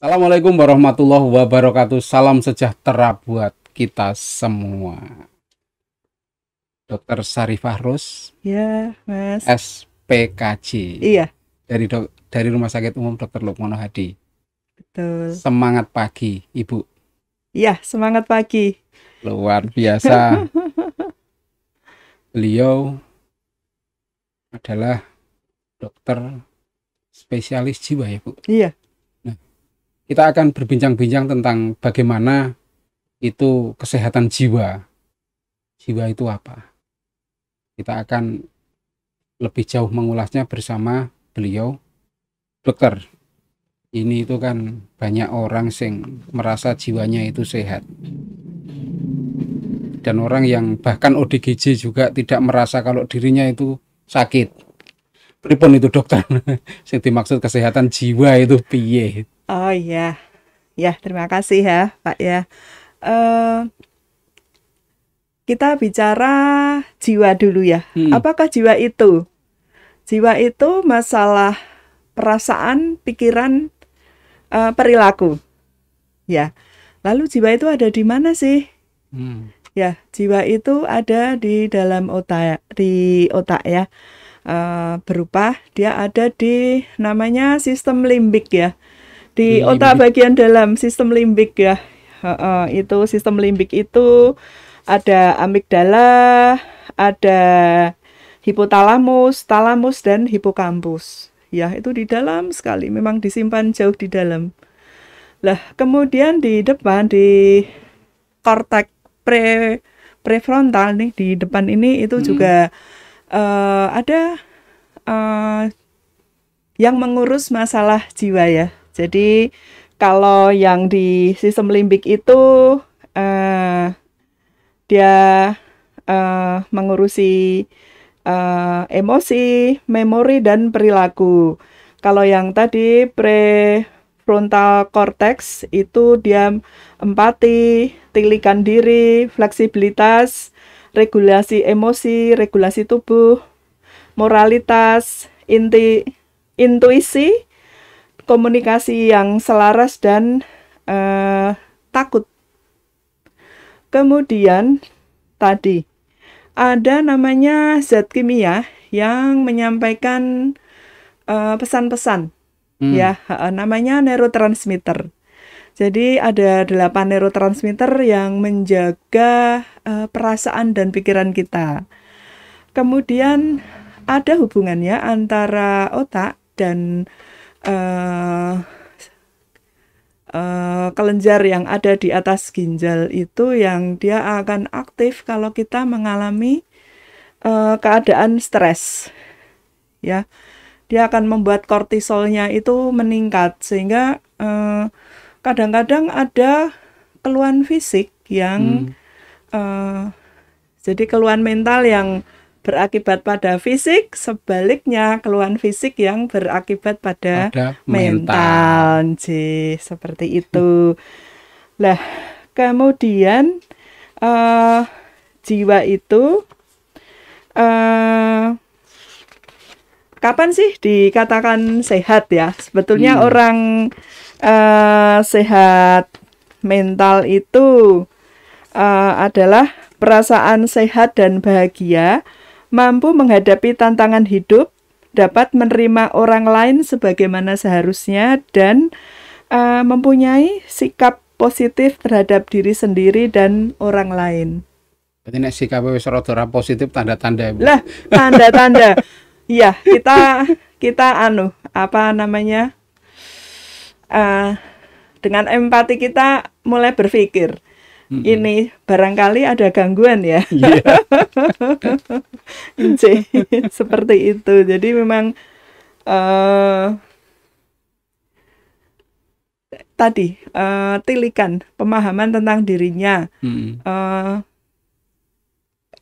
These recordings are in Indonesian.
Assalamualaikum warahmatullahi wabarakatuh. Salam sejahtera buat kita semua. Dr. Sarifah Ros, Ya, Mas. SPKJ, Iya, dari Rumah Sakit Umum Dr. Lukmono Hadi. betul. Semangat pagi, Ibu. Iya, semangat pagi. Luar biasa. Beliau adalah dokter spesialis jiwa ya, Bu. Iya. Nah, kita akan berbincang-bincang tentang bagaimana itu kesehatan jiwa. Jiwa itu apa? Kita akan lebih jauh mengulasnya bersama beliau. Dokter, ini itu kan banyak orang sing merasa jiwanya itu sehat. Dan orang yang bahkan ODGJ juga tidak merasa kalau dirinya itu sakit. Pripun itu dokter? Sing dimaksud kesehatan jiwa itu piye? Oh iya. Ya, terima kasih ya, Pak ya. Eh, kita bicara jiwa dulu ya. Apakah jiwa itu? Jiwa itu masalah perasaan, pikiran, perilaku. Ya. Lalu jiwa itu ada di mana sih? Ya, jiwa itu ada di dalam otak, ya. Berupa dia ada di namanya sistem limbik ya. Di otak bagian dalam sistem limbik ya. Itu sistem limbik itu ada amigdala, ada hipotalamus, talamus dan hipokampus. Ya, itu di dalam sekali, memang disimpan jauh di dalam. Lah, kemudian di depan di korteks prefrontal nih di depan ini itu juga ada yang mengurus masalah jiwa ya. Jadi kalau yang di sistem limbik itu dia mengurusi emosi, memori dan perilaku. Kalau yang tadi prefrontal cortex itu dia empati, tilikan diri, fleksibilitas, regulasi emosi, regulasi tubuh, moralitas, intuisi, komunikasi yang selaras dan takut. Kemudian tadi ada namanya zat kimia yang menyampaikan pesan-pesan. Ya, namanya neurotransmitter. Jadi ada 8 neurotransmitter yang menjaga perasaan dan pikiran kita. Kemudian ada hubungannya antara otak dan kelenjar yang ada di atas ginjal itu yang dia akan aktif kalau kita mengalami keadaan stres. Ya, dia akan membuat kortisolnya itu meningkat sehingga kadang-kadang ada keluhan fisik yang jadi keluhan mental yang berakibat pada fisik, sebaliknya keluhan fisik yang berakibat pada mental. Seperti itu. Lah, kemudian jiwa itu kapan sih dikatakan sehat ya? Sebetulnya orang sehat mental itu adalah perasaan sehat dan bahagia, mampu menghadapi tantangan hidup, dapat menerima orang lain sebagaimana seharusnya, dan mempunyai sikap positif terhadap diri sendiri dan orang lain. Berarti nek sikap wis rada positif tanda-tanda. Lah, tanda-tanda. Iya, kita apa namanya? Dengan empati kita mulai berpikir. Ini barangkali ada gangguan ya. Seperti itu. Jadi memang tadi tilikan pemahaman tentang dirinya.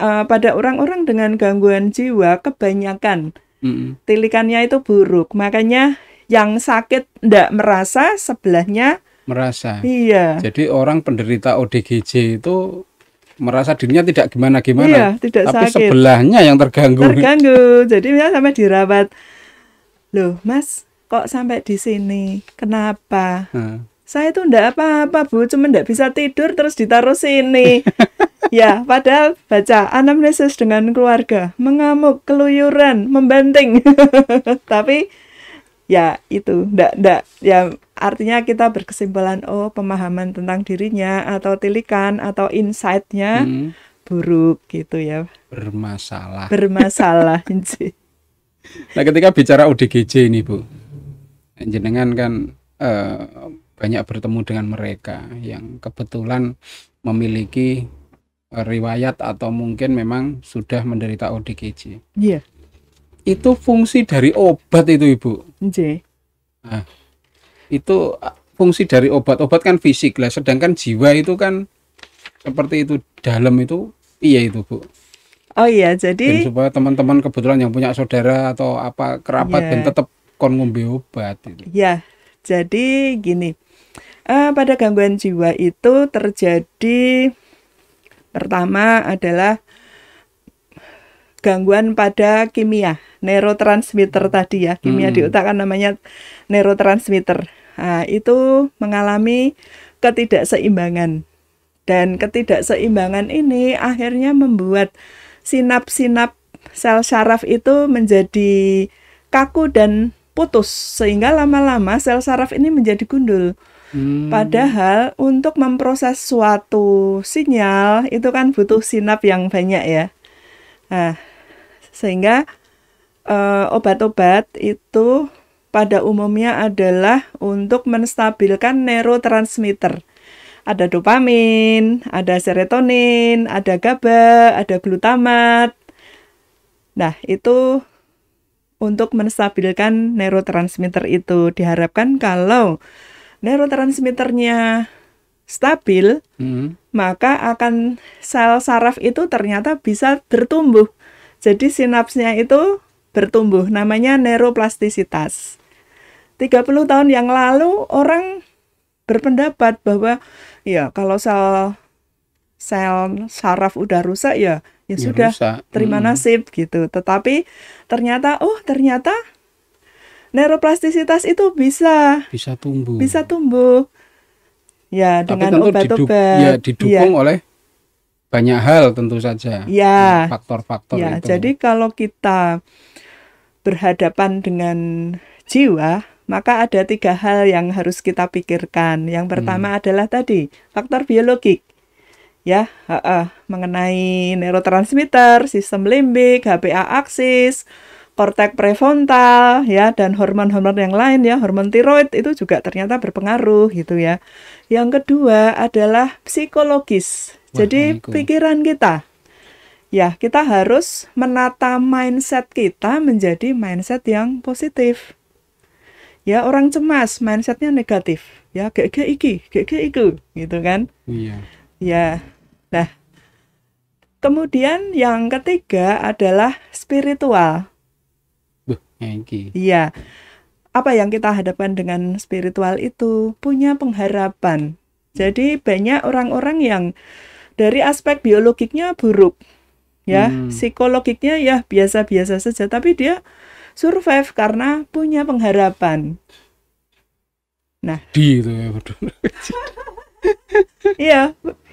Pada orang-orang dengan gangguan jiwa kebanyakan tilikannya itu buruk. Makanya yang sakit tidak merasa, sebelahnya merasa. Iya. Jadi orang penderita ODGJ itu merasa dirinya tidak gimana-gimana. Iya, tidak tapi sakit. Sebelahnya yang terganggu. Jadi misalnya sampai dirawat. Loh, Mas, kok sampai di sini? Kenapa? Saya itu enggak apa-apa, Bu, cuma enggak bisa tidur terus ditaruh sini. Ya, padahal baca anamnesis dengan keluarga, mengamuk, keluyuran, membanting. Tapi ya itu enggak ya, artinya kita berkesimpulan oh pemahaman tentang dirinya atau tilikan atau insight-nya buruk gitu ya. Bermasalah. Nah, ketika bicara ODGJ ini, Bu, jenengan kan banyak bertemu dengan mereka yang kebetulan memiliki riwayat atau mungkin memang sudah menderita ODGJ. Iya. Itu fungsi dari obat itu, Ibu. Iya. Nah, itu fungsi dari obat kan fisik lah, sedangkan jiwa itu kan seperti itu dalam itu, iya itu, Bu. Oh iya, jadi dan supaya teman-teman kebetulan yang punya saudara atau apa kerabat dan tetap kon ngombe obat itu. Ya, jadi gini. Pada gangguan jiwa itu terjadi pertama adalah gangguan pada kimia, neurotransmitter tadi ya. Kimia di otak kan namanya neurotransmitter. Nah, itu mengalami ketidakseimbangan. Dan ketidakseimbangan ini akhirnya membuat sinap-sinap sel saraf itu menjadi kaku dan putus. Sehingga lama-lama sel saraf ini menjadi gundul. Padahal untuk memproses suatu sinyal itu kan butuh sinap yang banyak ya. Nah, sehingga obat-obat itu pada umumnya adalah untuk menstabilkan neurotransmitter. Ada dopamin, ada serotonin, ada GABA, ada glutamat. Nah, itu untuk menstabilkan neurotransmitter itu. Diharapkan kalau neurotransmitternya stabil, maka akan sel saraf itu ternyata bisa bertumbuh. Jadi sinapsnya itu bertumbuh, namanya neuroplastisitas. 30 tahun yang lalu orang berpendapat bahwa ya kalau sel saraf udah rusak ya sudah rusak. Terima nasib gitu. Tetapi ternyata neuroplastisitas itu bisa tumbuh. Ya, tapi dengan obat-obat. Didukung oleh banyak hal tentu saja. Ya. Faktor-faktor ya, itu. Jadi kalau kita berhadapan dengan jiwa, maka ada 3 hal yang harus kita pikirkan. Yang pertama adalah tadi faktor biologik. Ya, mengenai neurotransmitter, sistem limbik, HPA aksis, korteks prefrontal ya, dan hormon-hormon yang lain ya, hormon tiroid itu juga ternyata berpengaruh gitu ya. Yang kedua adalah psikologis. Jadi pikiran kita. Ya, kita harus menata mindset kita menjadi mindset yang positif. Ya, orang cemas mindsetnya negatif. Ya, gege iku gitu kan. Iya. Ya. Nah, kemudian yang ketiga adalah spiritual. Iya. Apa yang kita hadapkan dengan spiritual itu punya pengharapan. Jadi banyak orang-orang yang dari aspek biologiknya buruk. Ya, psikologiknya ya biasa-biasa saja, tapi dia survive karena punya pengharapan. Nah, itu ya betul.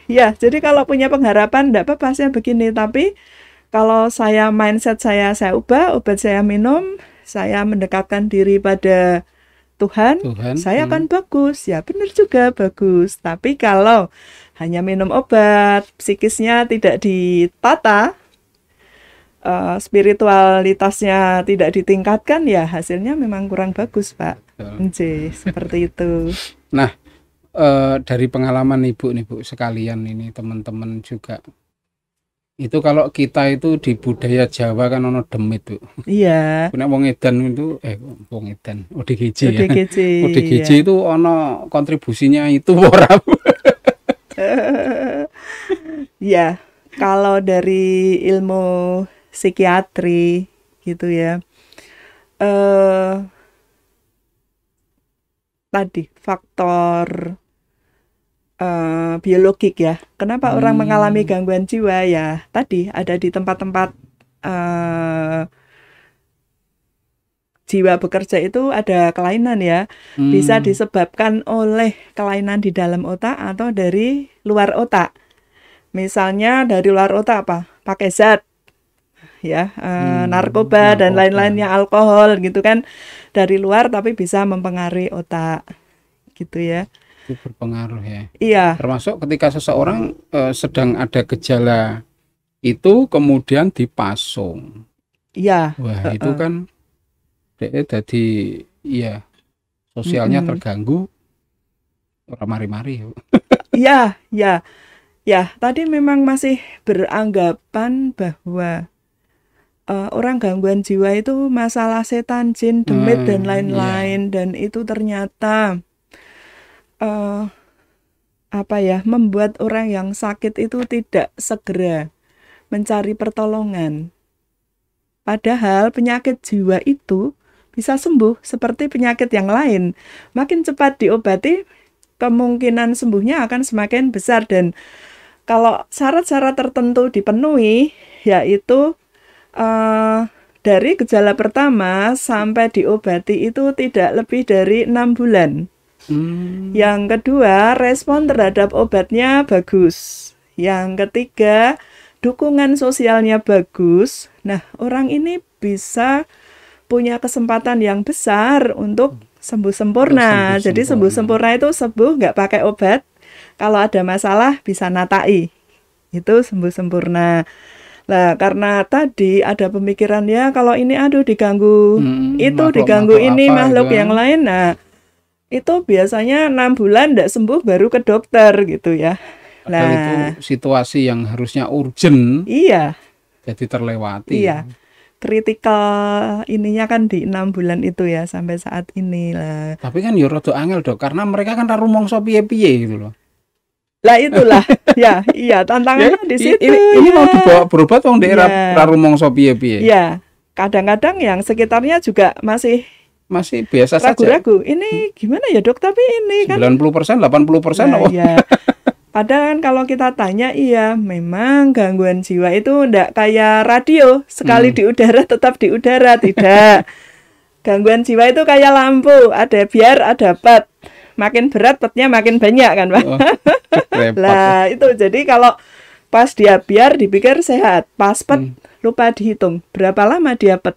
Iya, jadi kalau punya pengharapan enggak apa-apa saya begini, tapi kalau mindset saya ubah, obat saya minum, saya mendekatkan diri pada Tuhan saya akan bagus. Ya, benar juga bagus. Tapi kalau hanya minum obat, psikisnya tidak ditata, spiritualitasnya tidak ditingkatkan, ya hasilnya memang kurang bagus, Pak. Seperti itu. Nah, dari pengalaman Ibu nih, Bu, sekalian ini teman-teman juga. Itu kalau kita itu di budaya Jawa kan ono demit, Bu. Iya. Nek wong edan itu wong edan ODGJ ya. ODGJ itu ono kontribusinya itu ora. Ya, kalau dari ilmu psikiatri gitu ya. Tadi faktor biologik ya. Kenapa orang mengalami gangguan jiwa ya? Tadi ada di tempat-tempat jiwa bekerja itu ada kelainan ya. Bisa disebabkan oleh kelainan di dalam otak atau dari luar otak. Misalnya dari luar otak apa? Pakai zat, ya, narkoba dan lain-lainnya, alkohol gitu kan, dari luar tapi bisa mempengaruhi otak, gitu ya. Itu berpengaruh ya. Iya. Termasuk ketika seseorang sedang ada gejala itu kemudian dipasung. Iya. Wah, itu kan jadi iya sosialnya terganggu, orang mari-mari. Iya, ya. Ya, tadi memang masih beranggapan bahwa orang gangguan jiwa itu masalah setan, jin, demit dan lain-lain, dan itu ternyata membuat orang yang sakit itu tidak segera mencari pertolongan. Padahal penyakit jiwa itu bisa sembuh seperti penyakit yang lain. Makin cepat diobati, kemungkinan sembuhnya akan semakin besar. Dan kalau syarat-syarat tertentu dipenuhi, yaitu dari gejala pertama sampai diobati itu tidak lebih dari 6 bulan. Yang kedua, respon terhadap obatnya bagus. Yang ketiga, dukungan sosialnya bagus. Nah, orang ini bisa punya kesempatan yang besar untuk sembuh sempurna. Jadi sembuh sempurna itu sembuh nggak pakai obat. Kalau ada masalah bisa natai. Itu sembuh sempurna. Nah, karena tadi ada pemikiran ya kalau ini diganggu itu, diganggu ini makhluk yang lain. Nah, itu biasanya 6 bulan nggak sembuh baru ke dokter gitu ya. Nah, itu situasi yang harusnya urgent. Iya. Jadi terlewati. Iya. Kritikal ininya kan di 6 bulan itu ya sampai saat ini lah. Tapi kan ya rada angel, Dok, karena mereka kan ora rumangsa piye-piye gitu loh. Lah itulah. Ya, iya tantangannya di situ. Ini mau dibawa berobat wong ndek ora rumangsa piye-piye. Iya. Kadang-kadang yang sekitarnya juga masih biasa saja. Ragu-ragu. Ini gimana ya, Dok? Tapi ini 90%, 80%. Nah, ya. Padahal kalau kita tanya, iya, memang gangguan jiwa itu enggak kayak radio, sekali di udara tetap di udara, tidak. Gangguan jiwa itu kayak lampu, ada biar, ada pet. Makin berat, petnya makin banyak kan, Pak? Lah, itu jadi kalau pas dia biar dipikir sehat, pas pet lupa dihitung. Berapa lama dia pet?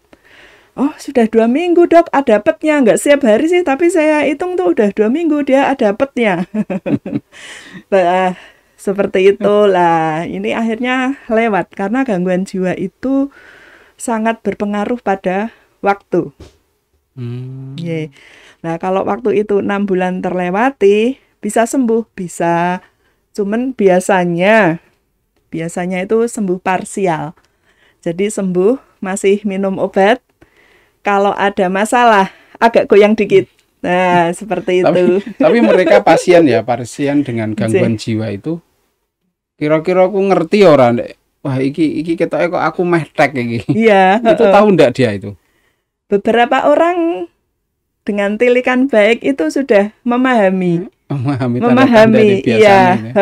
Oh, sudah 2 minggu, Dok, ada petnya. Nggak setiap hari sih, tapi saya hitung tuh udah 2 minggu dia ada petnya. Nah, seperti itulah. Ini akhirnya lewat karena gangguan jiwa itu sangat berpengaruh pada waktu. Nah, kalau waktu itu 6 bulan terlewati, bisa sembuh, bisa. Cuman biasanya itu sembuh parsial. Jadi sembuh, masih minum obat. Kalau ada masalah, agak goyang dikit. Nah, seperti itu. Tapi mereka pasien dengan gangguan jiwa itu, kira-kira aku ngerti orang, wah iki ketoke kok aku meh tek iki. Iya. Itu tahu ndak dia itu? Beberapa orang dengan tilikan baik itu sudah memahami. Memahami, iya.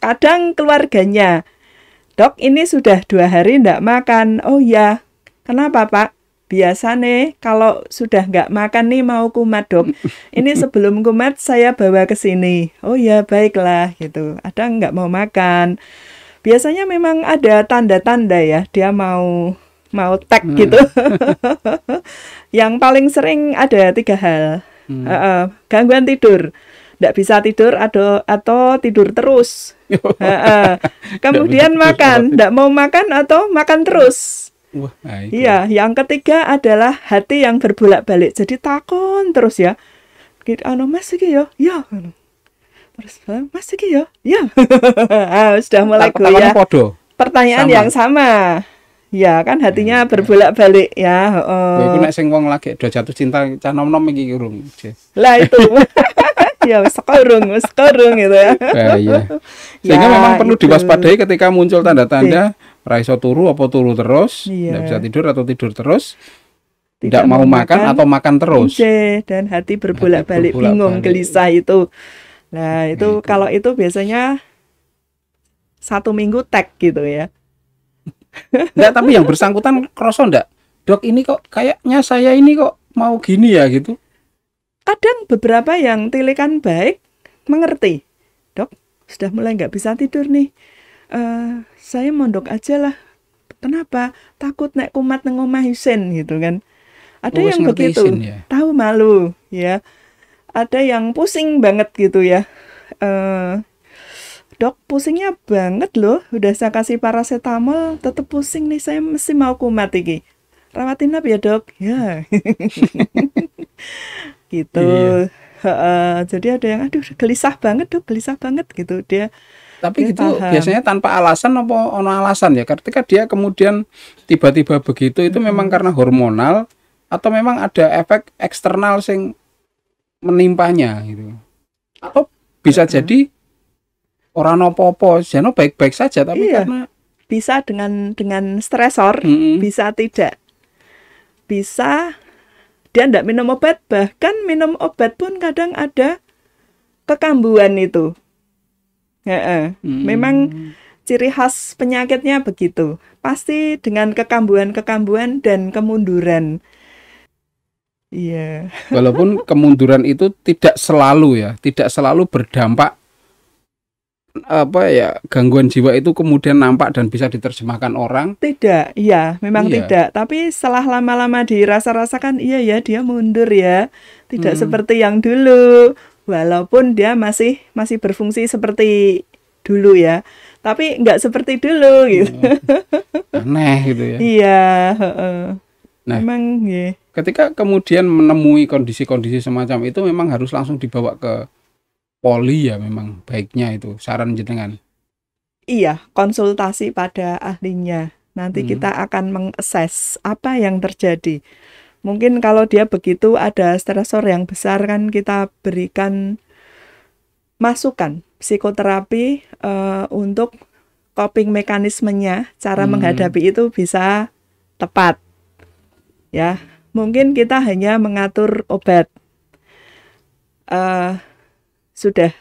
Kadang keluarganya, Dok, ini sudah 2 hari ndak makan. Oh ya, kenapa, Pak? Biasa nih, kalau sudah nggak makan nih mau kumat, Dok. Ini sebelum kumat saya bawa ke sini. Oh ya, baiklah gitu. Ada nggak mau makan. Biasanya memang ada tanda-tanda ya, dia mau tek gitu. Yang paling sering ada 3 hal. Gangguan tidur. Nggak bisa tidur atau tidur terus. Kemudian makan, nggak mau makan atau makan terus. Wah, iya, yang ketiga adalah hati yang berbolak-balik. Jadi takon terus ya. Mas iki yo. Ya. Terus Mas iki yo. Ya. Sudah mulai goyah. Pertanyaan yang sama. Ya, kan hatinya berbolak-balik ya, Iku nek sing wong lagi do jatuh cinta cah nom-nom iki urung. Lah itu. Ya sekarung gitu ya. Iya. Sehingga memang perlu diwaspadai ketika muncul tanda-tanda ora iso turu apa turu terus, tidak bisa tidur atau tidur terus, tidak mau makan atau makan terus. Dan hati berbolak-balik, bingung, gelisah itu. Nah, itu kalau itu biasanya 1 minggu tek gitu ya. Enggak, tapi yang bersangkutan kroso enggak? Dok, ini kok kayaknya saya ini kok mau gini ya gitu. Kadang beberapa yang tilikan baik mengerti, dok, sudah mulai nggak bisa tidur nih, saya mondok aja lah. Kenapa? Takut nek kumat nang omah isin gitu kan. Ada yang begitu, ya? Tahu malu ya. Ada yang pusing banget gitu ya. Dok, pusingnya banget loh. Udah saya kasih paracetamol, tetap pusing nih. Saya mesti mau kumat iki. Rawat inap ya dok. Ya. Gitu. Iya. Jadi ada yang aduh gelisah banget dok, gelisah banget gitu dia. Tapi gitu paham. Biasanya tanpa alasan apa ono alasan ya? Ketika dia kemudian tiba-tiba begitu itu memang karena hormonal atau memang ada efek eksternal sing menimpanya gitu. Atau bisa jadi orang apa-apa, jano baik-baik saja tapi karena bisa dengan stresor, bisa tidak. Bisa dia tidak minum obat, bahkan minum obat pun kadang ada kekambuhan itu. Memang ciri khas penyakitnya begitu. Pasti dengan kekambuhan dan kemunduran. Iya. Walaupun kemunduran itu tidak selalu berdampak gangguan jiwa itu kemudian nampak dan bisa diterjemahkan orang. Tidak, memang tidak. Tapi setelah lama-lama dirasa-rasakan, iya ya dia mundur ya. Tidak seperti yang dulu. Walaupun dia masih berfungsi seperti dulu ya. Tapi nggak seperti dulu gitu. Aneh gitu ya. Iya. Nah, memang ketika kemudian menemui kondisi-kondisi semacam itu memang harus langsung dibawa ke poli ya, memang baiknya itu saran jenengan. Iya, konsultasi pada ahlinya. Nanti kita akan mengakses apa yang terjadi. Mungkin kalau dia begitu ada stresor yang besar kan kita berikan masukan psikoterapi untuk coping mekanismenya, cara menghadapi itu bisa tepat. Ya, mungkin kita hanya mengatur obat.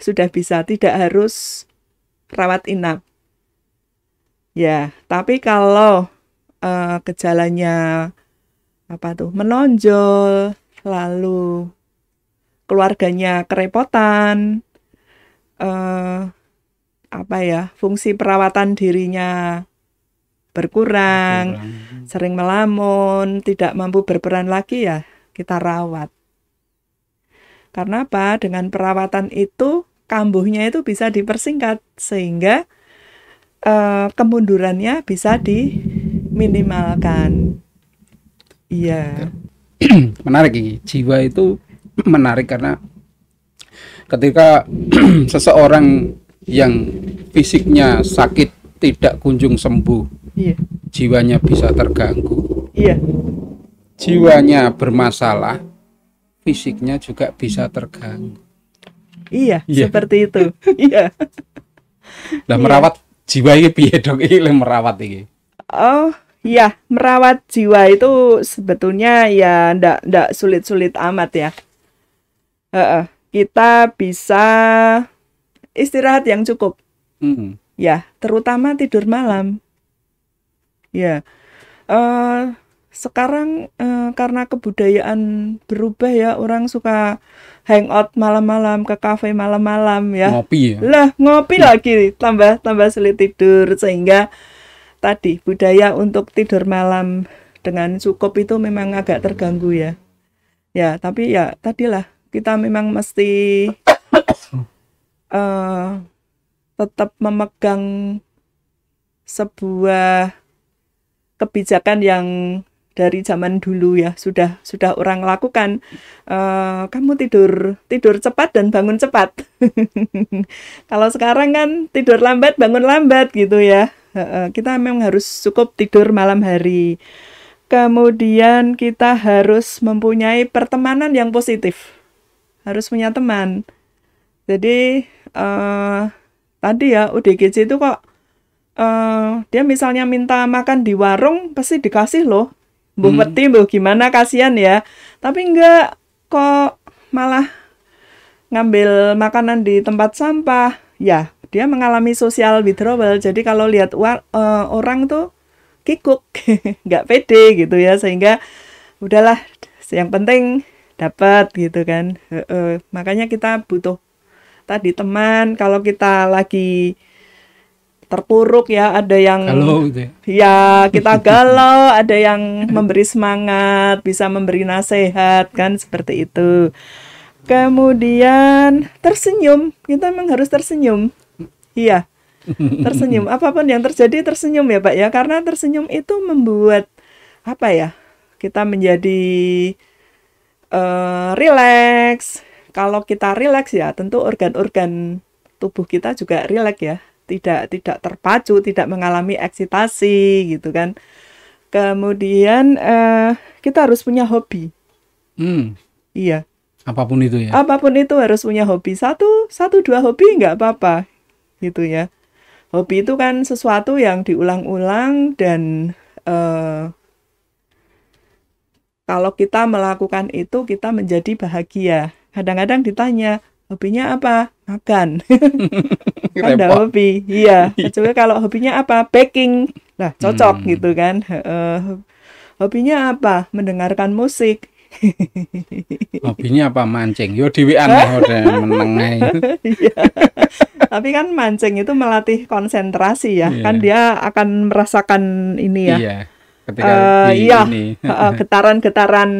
Sudah bisa, tidak harus rawat inap. Ya, tapi kalau gejalanya menonjol, lalu keluarganya kerepotan, fungsi perawatan dirinya berkurang, sering melamun, tidak mampu berperan lagi ya kita rawat. Karena apa? Dengan perawatan itu kambuhnya itu bisa dipersingkat sehingga kemundurannya bisa diminimalkan. Iya. Menarik ini. Jiwa itu menarik karena ketika seseorang yang fisiknya sakit tidak kunjung sembuh, jiwanya bisa terganggu. Jiwanya bermasalah, fisiknya juga bisa terganggu. Seperti itu. Iya. Lah merawat jiwa ini piye dok? Ini merawat ini. Oh, iya, merawat jiwa itu sebetulnya ya ndak sulit-sulit amat ya. Kita bisa istirahat yang cukup. Ya, terutama tidur malam. Ya. Sekarang karena kebudayaan berubah ya, orang suka hangout malam-malam, ke kafe malam-malam ya. Ngopi ya. Lah, ngopi lagi tambah sulit tidur sehingga tadi budaya untuk tidur malam dengan cukup itu memang agak terganggu ya. Ya, tapi ya tadilah kita memang mesti tetap memegang sebuah kebijakan yang dari zaman dulu ya sudah orang lakukan. Kamu tidur cepat dan bangun cepat. Kalau sekarang kan tidur lambat bangun lambat gitu ya. Kita memang harus cukup tidur malam hari. Kemudian kita harus mempunyai pertemanan yang positif. Harus punya teman. Jadi tadi ya ODGJ itu kok dia misalnya minta makan di warung pasti dikasih loh. Mbuh wedi mbuh gimana, kasihan ya. Tapi enggak, kok malah ngambil makanan di tempat sampah. Ya, dia mengalami social withdrawal. Jadi kalau lihat orang tuh kikuk, enggak pede gitu ya. Sehingga udahlah yang penting dapat gitu kan. Makanya kita butuh tadi teman. Kalau kita lagi terpuruk ya, ada yang Galau gitu ya kita galau, ada yang memberi semangat, bisa memberi nasihat kan, seperti itu. Kemudian tersenyum, kita memang harus tersenyum. Iya, tersenyum. Apapun yang terjadi tersenyum ya Pak ya, karena tersenyum itu membuat apa ya, kita menjadi rileks. Kalau kita rileks ya, tentu organ-organ tubuh kita juga rileks ya, tidak terpacu, tidak mengalami eksitasi gitu kan. Kemudian kita harus punya hobi. Iya. Apapun itu ya. Apapun itu harus punya hobi. Satu dua hobi nggak apa-apa gitu ya. Hobi itu kan sesuatu yang diulang-ulang dan kalau kita melakukan itu kita menjadi bahagia. Kadang-kadang ditanya, hobinya apa? Makan. Kan ada hobi. Iya. Kecuali kalau hobinya apa? Baking. Nah, cocok gitu kan. Hobinya apa? Mendengarkan musik. Hobinya apa? Mancing. Yo dhewean udah menengai. Iya. Tapi kan mancing itu melatih konsentrasi ya. Kan dia akan merasakan ini ya. Iya. Ketika ini getaran-getaran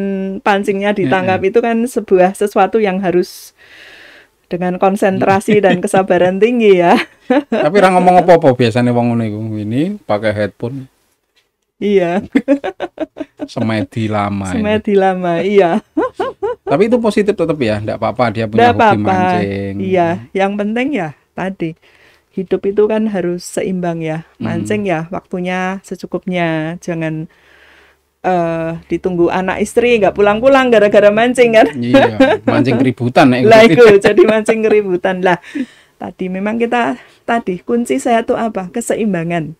pancingnya ditangkap itu kan sesuatu yang harus dengan konsentrasi dan kesabaran tinggi ya. Tapi orang ngomong apa-apa biasanya wong ngono iku. Ini pakai headphone. Iya. Semedi lama. Semedi lama, iya. Tapi itu positif tetap ya, enggak apa-apa dia punya hobi mancing. Iya, yang penting ya tadi hidup itu kan harus seimbang ya. Mancing ya waktunya secukupnya, jangan ditunggu anak istri nggak pulang-pulang gara-gara mancing kan. Iya, mancing keributan lah itu jadi mancing keributan lah. Tadi memang kita kunci saya tuh apa? Keseimbangan.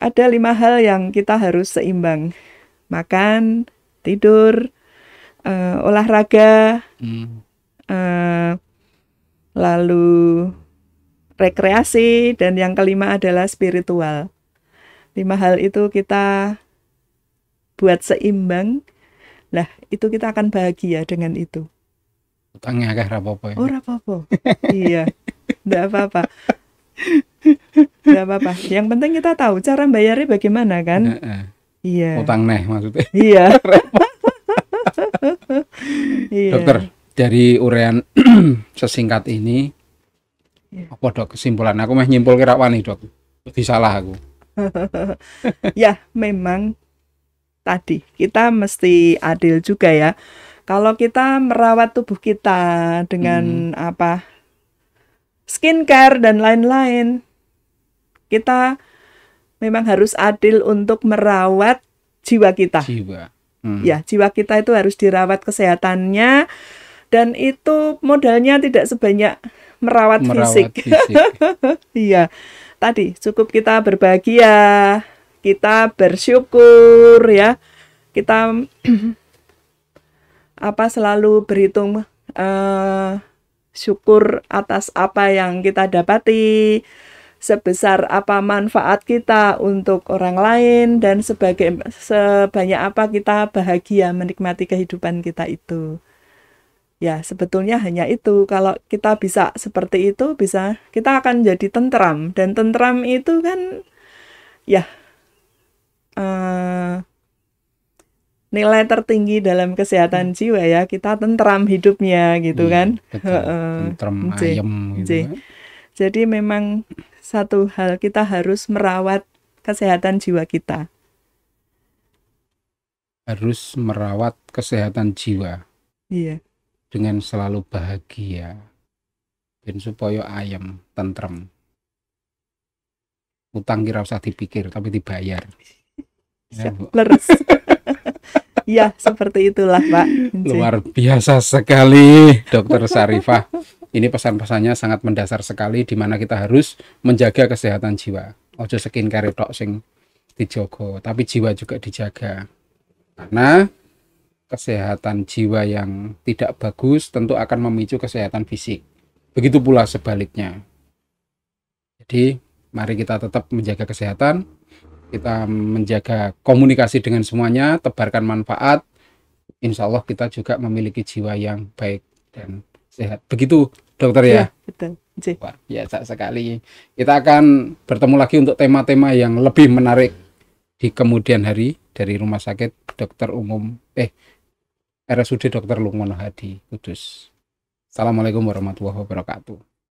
Ada 5 hal yang kita harus seimbang. Makan, tidur, olahraga, lalu rekreasi, dan yang kelima adalah spiritual. 5 hal itu kita buat seimbang. Lah, itu kita akan bahagia dengan itu. Utangnya agak rapopo ya. Oh, rapopo. Iya. Enggak apa-apa. Enggak apa-apa. Yang penting kita tahu cara bayarnya bagaimana kan? Iya. Utang neh maksudnya. Iya. Iya. Dokter, dari uraian sesingkat ini apa dok kesimpulan? Aku mah nyimpul kira wani dok. Lebih salah aku. Ya, memang tadi kita mesti adil juga ya. Kalau kita merawat tubuh kita dengan skincare dan lain-lain, kita memang harus adil untuk merawat jiwa kita. Ya, jiwa kita itu harus dirawat kesehatannya, dan itu modalnya tidak sebanyak merawat fisik. Iya, tadi cukup kita berbahagia, kita bersyukur ya, kita selalu berhitung syukur atas apa yang kita dapati, sebesar apa manfaat kita untuk orang lain, dan sebanyak apa kita bahagia menikmati kehidupan kita itu. Ya, sebetulnya hanya itu. Kalau kita bisa seperti itu, kita akan jadi tentram. Dan tentram itu kan ya nilai tertinggi dalam kesehatan jiwa ya. Kita tentram hidupnya gitu kan. Tentram ayem gitu. Jadi memang satu hal, kita harus merawat kesehatan jiwa kita. Harus merawat kesehatan jiwa. Iya. Dengan selalu bahagia dan supaya ayem, tentrem. Utang kira usah dipikir tapi dibayar. Leres. Ya, seperti itulah Pak. Luar biasa sekali Dokter Syarifah. Ini pesan-pesannya sangat mendasar sekali, di mana kita harus menjaga kesehatan jiwa. Ojo skincare tok sing dijogo, tapi jiwa juga dijaga. Karena kesehatan jiwa yang tidak bagus tentu akan memicu kesehatan fisik. Begitu pula sebaliknya. Jadi, mari kita tetap menjaga kesehatan, kita menjaga komunikasi dengan semuanya, tebarkan manfaat, insya Allah kita juga memiliki jiwa yang baik dan sehat. Begitu dokter ya? Ya, betul. Wah, biasa sekali. Kita akan bertemu lagi untuk tema-tema yang lebih menarik di kemudian hari dari Rumah Sakit Dokter Umum RSUD Dr. Lukmono Hadi Kudus. Assalamualaikum warahmatullahi wabarakatuh.